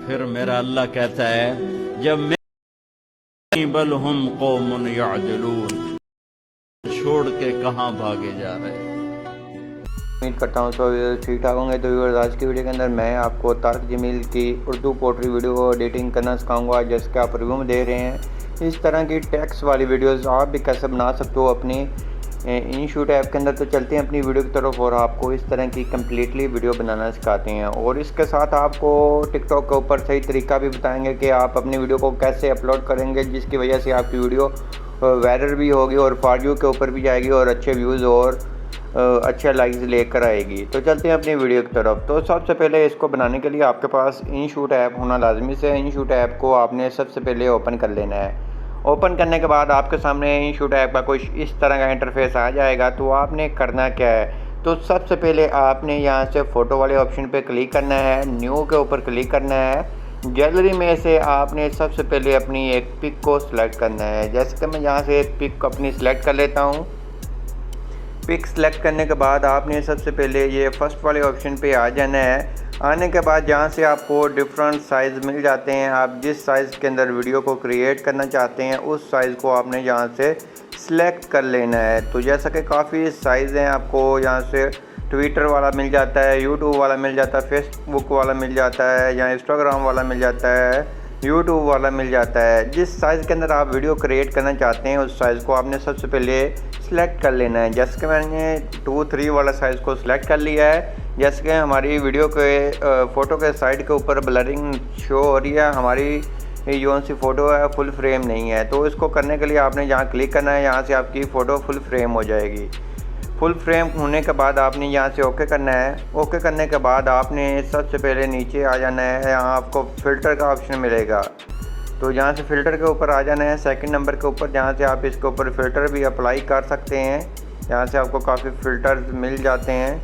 फिर मेरा अल्लाह कहता है जब मैं बल हम कौमुन यादिलून, छोड़ के कहाँ भागे जा रहे हैं। उम्मीद करता हूँ सब ठीक ठाक होंगे। तो व्यूअर्स, आज की वीडियो के अंदर मैं आपको तारिक जमील की उर्दू पोट्री वीडियो को एडिटिंग करना सिखाऊंगा, जिसका आप रिव्यू में दे रहे हैं। इस तरह की टेक्स्ट वाली वीडियोस आप भी कैसे बना सकते हो अपनी इनशूट ऐप के अंदर। तो चलते हैं अपनी वीडियो की तरफ और आपको इस तरह की कम्प्लीटली वीडियो बनाना सिखाते हैं, और इसके साथ आपको टिकटॉक के ऊपर सही तरीका भी बताएंगे कि आप अपनी वीडियो को कैसे अपलोड करेंगे, जिसकी वजह से आपकी वीडियो वायरल भी होगी और फॉर व्यू के ऊपर भी जाएगी और अच्छे व्यूज़ और अच्छे लाइक्स लेकर आएगी। तो चलते हैं अपनी वीडियो की तरफ। तो सबसे पहले इसको बनाने के लिए आपके पास इनशूट ऐप होना लाजमी से। इनशूट ऐप को आपने सबसे पहले ओपन कर लेना है। ओपन करने के बाद आपके सामने इनशूट ऐप का कुछ इस तरह का इंटरफेस आ जाएगा। तो आपने करना क्या है, तो सबसे पहले आपने यहाँ से फ़ोटो वाले ऑप्शन पे क्लिक करना है, न्यू के ऊपर क्लिक करना है। गैलरी में से आपने सबसे पहले अपनी एक पिक को सिलेक्ट करना है। जैसे कि मैं यहाँ से एक पिक अपनी सिलेक्ट कर लेता हूँ। पिक सेलेक्ट करने के बाद आपने सबसे पहले ये फर्स्ट वाले ऑप्शन पे आ जाना है। आने के बाद जहाँ से आपको डिफरेंट साइज़ मिल जाते हैं, आप जिस साइज़ के अंदर वीडियो को क्रिएट करना चाहते हैं उस साइज़ को आपने यहाँ से सिलेक्ट कर लेना है। तो जैसा कि काफ़ी साइज़ हैं, आपको यहाँ से ट्विटर वाला मिल जाता है, यूट्यूब वाला मिल जाता है, फेसबुक वाला मिल जाता है, या इंस्टाग्राम वाला मिल जाता है, यूट्यूब वाला मिल जाता है। जिस साइज़ के अंदर आप वीडियो क्रिएट करना चाहते हैं उस साइज़ को आपने सबसे पहले सिलेक्ट कर लेना है। जैसे कि मैंने 2-3 वाला साइज़ को सिलेक्ट कर लिया है। जैसे कि हमारी वीडियो के फ़ोटो के साइड के ऊपर ब्लरिंग शो हो रही है, हमारी जो सी फ़ोटो है फुल फ्रेम नहीं है। तो इसको करने के लिए आपने यहाँ क्लिक करना है, यहाँ से आपकी फ़ोटो फुल फ्रेम हो जाएगी। फुल फ्रेम होने के बाद आपने यहाँ से ओके करना है। ओके करने के बाद आपने सबसे पहले नीचे आ जाना है, यहाँ आपको फ़िल्टर का ऑप्शन मिलेगा। तो यहाँ से फ़िल्टर के ऊपर आ जाना है, सेकंड नंबर के ऊपर, जहाँ से आप इसके ऊपर फ़िल्टर भी अप्लाई कर सकते हैं। यहाँ से आपको काफ़ी फ़िल्टर मिल जाते हैं।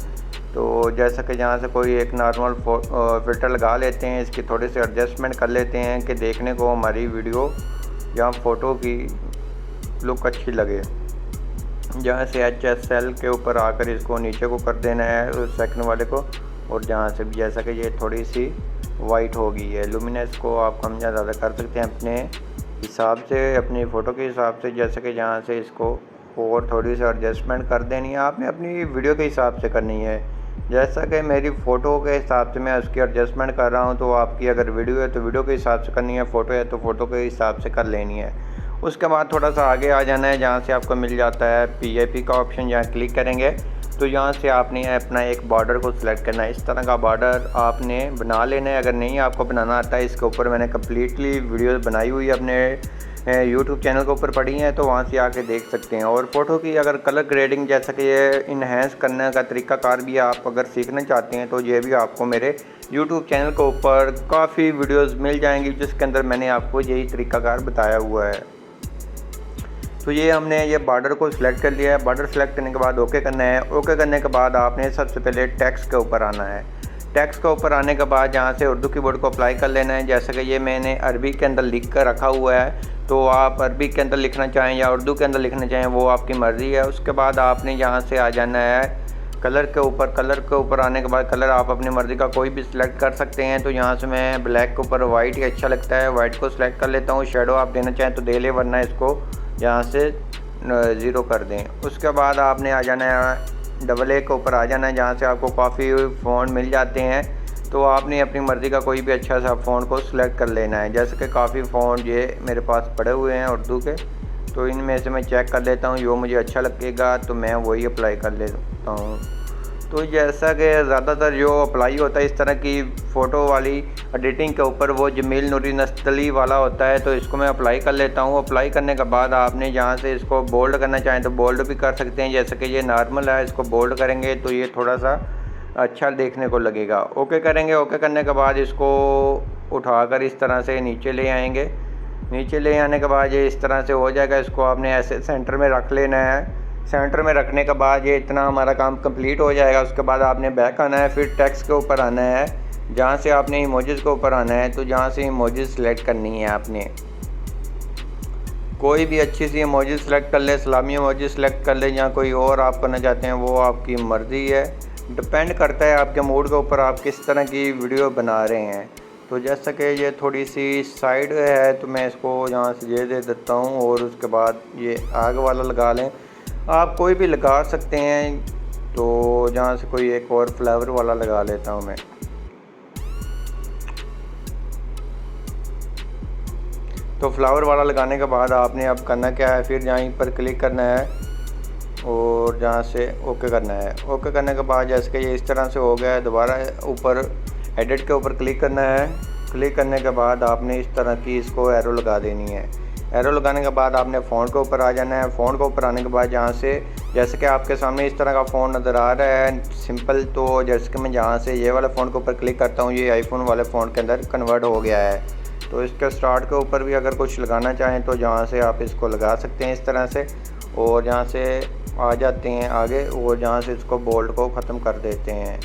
तो जैसा कि यहाँ से कोई एक नॉर्मल फ़िल्टर लगा लेते हैं, इसकी थोड़ी सी एडजस्टमेंट कर लेते हैं कि देखने को हमारी वीडियो या फ़ोटो की लुक अच्छी लगे। जहाँ से HSL के ऊपर आकर इसको नीचे को कर देना है उस सेकंड वाले को, और जहाँ से भी जैसा कि ये थोड़ी सी वाइट हो गई है, लुमिनेंस को आप कम या ज़्यादा कर सकते हैं अपने हिसाब से, अपनी फ़ोटो के हिसाब से। जैसे कि यहाँ से इसको और थोड़ी सी एडजस्टमेंट कर देनी है, आपने अपनी वीडियो के हिसाब से करनी है। जैसा कि मेरी फ़ोटो के हिसाब से मैं उसकी एडजस्टमेंट कर रहा हूँ, तो आपकी अगर वीडियो है तो वीडियो के हिसाब से करनी है, फ़ोटो है तो फ़ोटो के हिसाब से कर लेनी है। उसके बाद थोड़ा सा आगे आ जाना है, जहाँ से आपको मिल जाता है PIP का ऑप्शन। यहाँ क्लिक करेंगे तो यहाँ से आपने अपना एक बॉर्डर को सिलेक्ट करना है। इस तरह का बॉर्डर आपने बना लेना है। अगर नहीं आपको बनाना आता है, इसके ऊपर मैंने कम्प्लीटली वीडियो बनाई हुई है अपने यूट्यूब चैनल के ऊपर पड़ी हैं, तो वहाँ से आके देख सकते हैं। और फ़ोटो की अगर कलर ग्रेडिंग, जैसा कि ये इन्हेंस करने का तरीक़ाकार भी आप अगर सीखना चाहते हैं, तो ये भी आपको मेरे यूट्यूब चैनल के ऊपर काफ़ी वीडियोज़ मिल जाएंगी, जिसके अंदर मैंने आपको यही तरीक़ाकार बताया हुआ है। तो ये हमने ये बॉर्डर को सिलेक्ट कर लिया है। बॉर्डर सेलेक्ट करने के बाद ओके करना है। ओके करने के बाद आपने सबसे पहले टेक्स्ट के ऊपर आना है। टेक्स्ट के ऊपर आने के बाद यहाँ से उर्दू कीबोर्ड को अप्लाई कर लेना है। जैसे कि ये मैंने अरबी के अंदर लिख कर रखा हुआ है, तो आप अरबी के अंदर लिखना चाहें या उर्दू के अंदर लिखना चाहें वो आपकी मर्ज़ी है। उसके बाद आपने यहाँ से आ जाना है कलर के ऊपर। कलर के ऊपर आने के बाद कलर आप अपनी मर्ज़ी का कोई भी सिलेक्ट कर सकते हैं। तो यहाँ से मैं ब्लैक के ऊपर वाइट ही अच्छा लगता है, वाइट को सिलेक्ट कर लेता हूँ। शेडो आप देना चाहें तो दे ले, वरना इसको यहाँ से 0 कर दें। उसके बाद आपने आ जाना है AA के ऊपर आ जाना है, जहाँ से आपको काफ़ी फ़ॉन्ट मिल जाते हैं। तो आपने अपनी मर्ज़ी का कोई भी अच्छा सा फ़ॉन्ट को सिलेक्ट कर लेना है। जैसे कि काफ़ी फ़ॉन्ट ये मेरे पास पड़े हुए हैं उर्दू के, तो इनमें से मैं चेक कर लेता हूँ जो मुझे अच्छा लगेगा तो मैं वही अप्लाई कर लेता हूँ। तो जैसा कि ज़्यादातर जो अप्लाई होता है इस तरह की फ़ोटो वाली एडिटिंग के ऊपर, वो जमील नूरी नस्तली वाला होता है, तो इसको मैं अप्लाई कर लेता हूँ। अप्लाई करने के बाद आपने यहाँ से इसको बोल्ड करना चाहें तो बोल्ड भी कर सकते हैं। जैसे कि ये नॉर्मल है, इसको बोल्ड करेंगे तो ये थोड़ा सा अच्छा देखने को लगेगा। ओके करेंगे। ओके करने के बाद इसको उठाकर इस तरह से नीचे ले आएंगे। नीचे ले आने के बाद ये इस तरह से हो जाएगा। इसको आपने ऐसे सेंटर में रख लेना है। सेंटर में रखने के बाद ये इतना हमारा काम कंप्लीट हो जाएगा। उसके बाद आपने बैक आना है, फिर टेक्स्ट के ऊपर आना है, जहाँ से आपने इमोजीज़ के ऊपर आना है। तो जहाँ से इमोजीज़ सेलेक्ट करनी है, आपने कोई भी अच्छी सी इमोजी सेलेक्ट कर ले, सलामी इमोजी सेलेक्ट कर ले, या कोई और आप करना चाहते हैं वो आपकी मर्ज़ी है। डिपेंड करता है आपके मूड के ऊपर, आप किस तरह की वीडियो बना रहे हैं। तो जैसा कि ये थोड़ी सी साइड है तो मैं इसको यहाँ से ये दे देता हूँ और उसके बाद ये आग वाला लगा लें। आप कोई भी लगा सकते हैं, तो जहाँ से कोई एक और फ्लेवर वाला लगा लेता हूँ मैं। तो फ्लावर वाला लगाने के बाद आपने अब करना क्या है, फिर यहीं पर क्लिक करना है और जहाँ से ओके करना है। ओके करने के बाद जैसे कि ये इस तरह से हो गया है, दोबारा ऊपर एडिट के ऊपर क्लिक करना है। क्लिक करने के बाद आपने इस तरह की इसको एरो लगा देनी है। एरो लगाने के बाद आपने फ़ोन के ऊपर आ जाना है। फ़ोन के ऊपर आने के बाद यहाँ से जैसे कि आपके सामने इस तरह का फ़ोन नज़र आ रहा है सिंपल, तो जैसे कि मैं यहाँ से ये वाला फ़ोन के ऊपर क्लिक करता हूँ, ये आईफोन वाले फ़ोन के अंदर कन्वर्ट हो गया है। तो इसके स्टार्ट के ऊपर भी अगर कुछ लगाना चाहें तो जहाँ से आप इसको लगा सकते हैं इस तरह से, और जहाँ से आ जाते हैं आगे और जहाँ से इसको बोल्ट को ख़त्म कर देते हैं,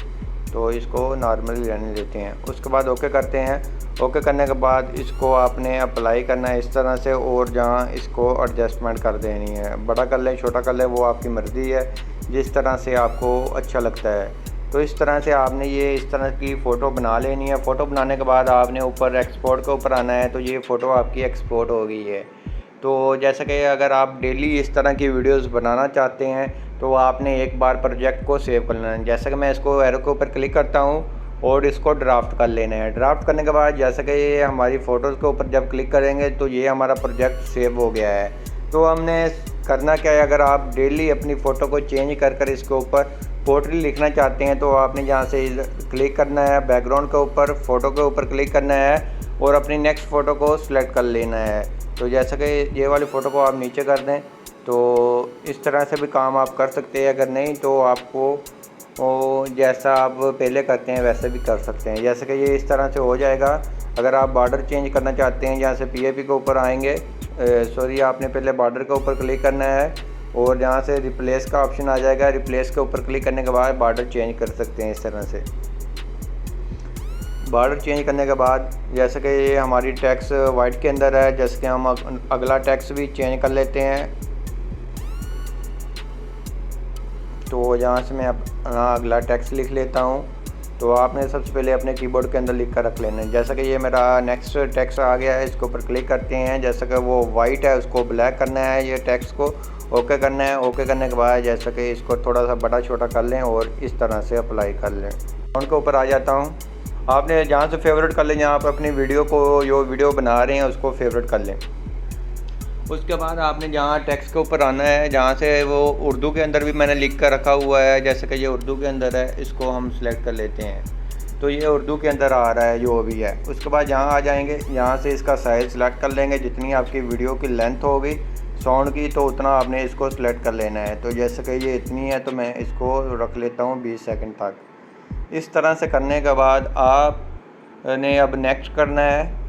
तो इसको नॉर्मली रहने देते हैं। उसके बाद ओके करते हैं। ओके करने के बाद इसको आपने अप्लाई करना है इस तरह से, और जहाँ इसको एडजस्टमेंट कर देनी है, बड़ा कर लें छोटा कर लें वो आपकी मर्ज़ी है, जिस तरह से आपको अच्छा लगता है। तो इस तरह से आपने ये इस तरह की फ़ोटो बना लेनी है। फ़ोटो बनाने के बाद आपने ऊपर एक्सपोर्ट के ऊपर आना है, तो ये फ़ोटो आपकी एक्सपोर्ट हो गई है। तो जैसा कि अगर आप डेली इस तरह की वीडियोस बनाना चाहते हैं तो आपने एक बार प्रोजेक्ट को सेव कर लेना है। जैसा कि मैं इसको एरो के ऊपर क्लिक करता हूँ और इसको ड्राफ्ट कर लेना है। ड्राफ्ट करने के बाद जैसा कि ये हमारी फ़ोटोज़ के ऊपर जब क्लिक करेंगे तो ये हमारा प्रोजेक्ट सेव हो गया है। तो हमने करना क्या है, अगर आप डेली अपनी फ़ोटो को चेंज कर इसके ऊपर पोर्ट्रेट लिखना चाहते हैं तो आपने यहाँ से क्लिक करना है, बैकग्राउंड के ऊपर फ़ोटो के ऊपर क्लिक करना है और अपनी नेक्स्ट फ़ोटो को सिलेक्ट कर लेना है। तो जैसा कि ये वाली फ़ोटो को आप नीचे कर दें, तो इस तरह से भी काम आप कर सकते हैं। अगर नहीं तो आपको जैसा आप पहले करते हैं वैसे भी कर सकते हैं। जैसे कि ये इस तरह से हो जाएगा। अगर आप बॉर्डर चेंज करना चाहते हैं, यहाँ से PAP के ऊपर आएंगे, आपने पहले बॉर्डर के ऊपर क्लिक करना है और जहाँ से रिप्लेस का ऑप्शन आ जाएगा, रिप्लेस के ऊपर क्लिक करने के बाद बॉर्डर चेंज कर सकते हैं इस तरह से। बॉर्डर चेंज करने के बाद जैसे कि ये हमारी टेक्स्ट वाइट के अंदर है, जैसे कि हम अगला टेक्स्ट भी चेंज कर लेते हैं। तो यहाँ से मैं अगला टेक्स्ट लिख लेता हूँ। तो आपने सबसे पहले अपने कीबोर्ड के अंदर लिख कर रख लेना है। जैसा कि ये मेरा नेक्स्ट टेक्स्ट आ गया है, इसके ऊपर क्लिक करते हैं। जैसा कि वो वाइट है उसको ब्लैक करना है, ये टेक्स्ट को ओके करना है। ओके करने के बाद जैसा कि इसको थोड़ा सा बड़ा छोटा कर लें और इस तरह से अप्लाई कर लें। फ़ोन के ऊपर आ जाता हूँ। आपने जहाँ से फेवरेट कर लें, जहाँ आप अपनी वीडियो को जो वीडियो बना रहे हैं उसको फेवरेट कर लें। उसके बाद आपने जहाँ टेक्स्ट के ऊपर आना है, जहाँ से वो उर्दू के अंदर भी मैंने लिख कर रखा हुआ है, जैसे कि ये उर्दू के अंदर है, इसको हम सिलेक्ट कर लेते हैं। तो ये उर्दू के अंदर आ रहा है जो भी है। उसके बाद यहाँ आ जाएंगे, यहाँ से इसका साइज़ सिलेक्ट कर लेंगे, जितनी आपकी वीडियो की लेंथ होगी साउंड की तो उतना आपने इसको सिलेक्ट कर लेना है। तो जैसे कि ये इतनी है तो मैं इसको रख लेता हूँ 20 सेकंड तक। इस तरह से करने के बाद आपने अब नेक्स्ट करना है।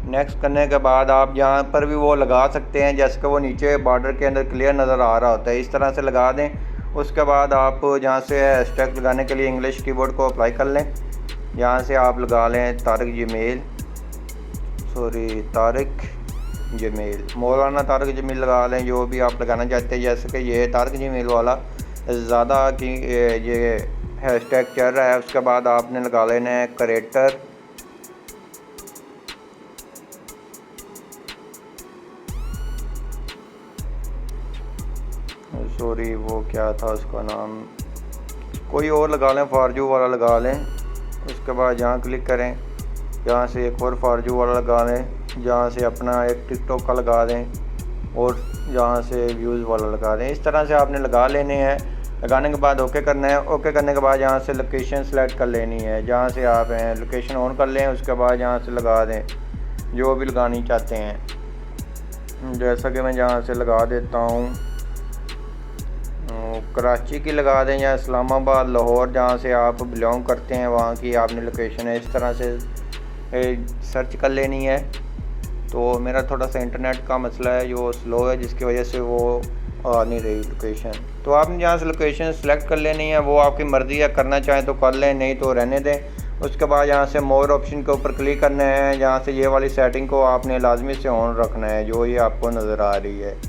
नेक्स्ट करने के बाद आप यहाँ पर भी वो लगा सकते हैं, जैसे कि वो नीचे बॉर्डर के अंदर क्लियर नज़र आ रहा होता है, इस तरह से लगा दें। उसके बाद आप जहाँ से हैशटैग लगाने के लिए इंग्लिश कीबोर्ड को अप्लाई कर लें। यहाँ से आप लगा लें तारिक जमील, मौलाना तारिक जमील लगा लें, जो भी आप लगाना चाहते हैं। जैसे कि ये तारिक जमील वाला ज़्यादा की ये हैशटैग चल रहा है। उसके बाद आपने लगा लेना है क्रिएटर, वो क्या था उसका नाम, कोई और लगा लें, फारजू वाला लगा लें। उसके बाद यहाँ क्लिक करें, यहाँ से एक और फारजू वाला लगा लें, जहाँ से अपना एक टिकटॉक का लगा दें और जहाँ से व्यूज़ वाला लगा दें। इस तरह से आपने लगा लेने हैं। लगाने के बाद ओके करना है। ओके करने के बाद यहाँ से लोकेशन सेलेक्ट कर लेनी है, जहाँ से आप हैं लोकेशन ऑन कर लें। उसके बाद यहाँ से लगा दें जो भी लगानी चाहते हैं। जैसा कि मैं यहाँ से लगा देता हूँ कराची की लगा दें या इस्लामाबाद, लाहौर, जहाँ से आप बिलोंग करते हैं वहाँ की आपने लोकेशन है इस तरह से सर्च कर लेनी है। तो मेरा थोड़ा सा इंटरनेट का मसला है जो स्लो है, जिसकी वजह से वो आ नहीं रही लोकेशन। तो आपने जहाँ से लोकेशन सेलेक्ट कर लेनी है, वो आपकी मर्ज़ी है, करना चाहें तो कर लें, नहीं तो रहने दें। उसके बाद यहाँ से मोर ऑप्शन के ऊपर क्लिक करना है, जहाँ से ये वाली सेटिंग को आपने लाजमी से ऑन रखना है जो ये आपको नज़र आ रही है।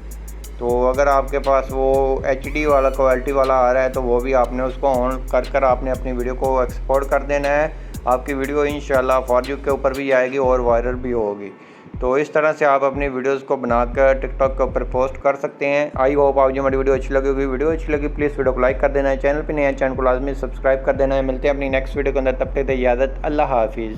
तो अगर आपके पास वो HD वाला क्वालिटी वाला आ रहा है तो वो भी आपने उसको ऑन कर आपने अपनी वीडियो को एक्सपोर्ट कर देना है। आपकी वीडियो इंशाल्लाह फॉर यू के ऊपर भी आएगी और वायरल भी होगी। तो इस तरह से आप अपनी वीडियोस को बनाकर टिकटॉक के ऊपर पोस्ट कर सकते हैं। आई होप आपको हमारी वीडियो अच्छी लगी होगी। वीडियो अच्छी लगी प्लीज़ वीडियो को लाइक कर देना है, चैनल पे नए हैं चैनल को लाजमी सब्सक्राइब कर देना है। मिलते हैं अपनी नेक्स्ट वीडियो के अंदर, तब तक इजाज़त, अल्लाह हाफिज़।